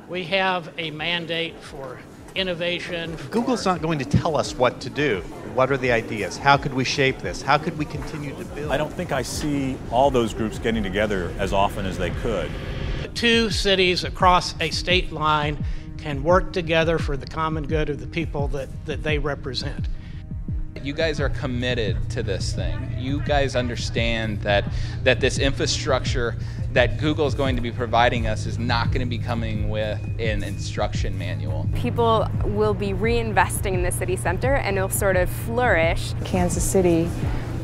We have a mandate for innovation. Google's not going to tell us what to do. What are the ideas? How could we shape this? How could we continue to build? I don't think I see all those groups getting together as often as they could. The two cities across a state line can work together for the common good of the people that they represent. You guys are committed to this thing. You guys understand that this infrastructure that Google is going to be providing us is not going to be coming with an instruction manual. People will be reinvesting in the city center and it'll sort of flourish. Kansas City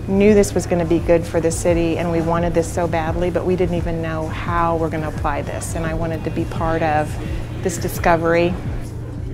knew this was going to be good for the city and we wanted this so badly, but we didn't even know how we're going to apply this, and I wanted to be part of this discovery.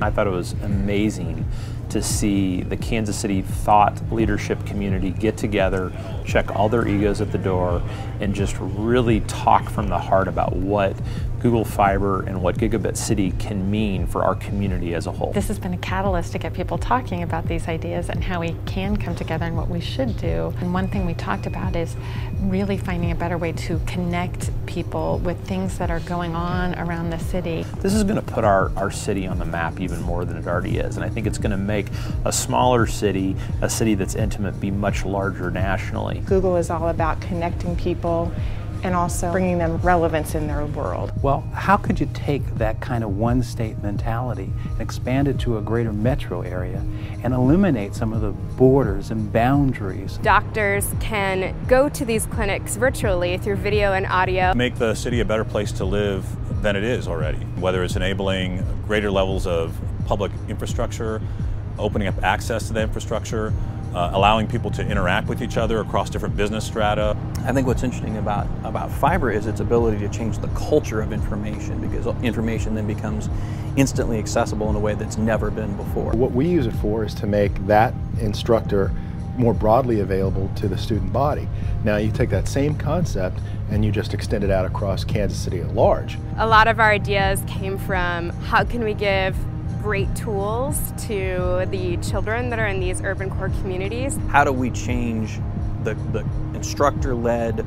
I thought it was amazing to see the Kansas City thought leadership community get together, check all their egos at the door, and just really talk from the heart about what Google Fiber and what Gigabit City can mean for our community as a whole. This has been a catalyst to get people talking about these ideas and how we can come together and what we should do. And one thing we talked about is really finding a better way to connect people with things that are going on around the city. This is going to put our city on the map even more than it already is, and I think it's going to make a smaller city, a city that's intimate, be much larger nationally. Google is all about connecting people and also bringing them relevance in their world. Well, how could you take that kind of one state mentality and expand it to a greater metro area and eliminate some of the borders and boundaries? Doctors can go to these clinics virtually through video and audio. Make the city a better place to live than it is already, whether it's enabling greater levels of public infrastructure, opening up access to the infrastructure, allowing people to interact with each other across different business strata. I think what's interesting about fiber is its ability to change the culture of information, because information then becomes instantly accessible in a way that's never been before. What we use it for is to make that instructor more broadly available to the student body. Now you take that same concept and you just extend it out across Kansas City at large. A lot of our ideas came from how can we give great tools to the children that are in these urban core communities. How do we change the instructor-led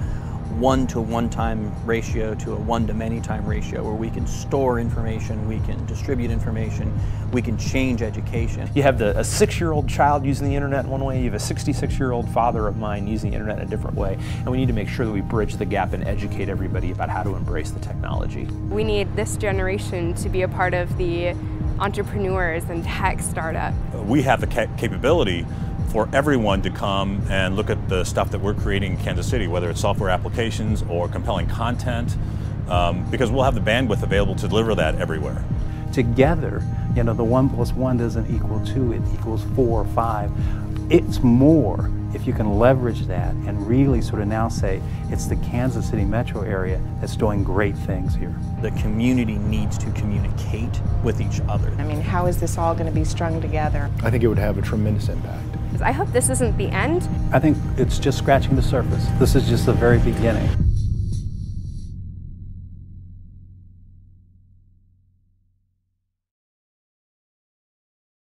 one-to-one time ratio to a one-to-many time ratio, where we can store information, we can distribute information, we can change education. You have a 6-year-old child using the internet in one way, you have a 66-year-old father of mine using the internet in a different way, and we need to make sure that we bridge the gap and educate everybody about how to embrace the technology. We need this generation to be a part of the entrepreneurs and tech startup. We have the capability for everyone to come and look at the stuff that we're creating in Kansas City, whether it's software applications or compelling content, because we'll have the bandwidth available to deliver that everywhere. Together, you know, the 1 + 1 doesn't equal 2, it equals 4 or 5. It's more if you can leverage that and really sort of now say it's the Kansas City metro area that's doing great things here. The community needs to communicate with each other. I mean, how is this all going to be strung together? I think it would have a tremendous impact. I hope this isn't the end. I think it's just scratching the surface. This is just the very beginning.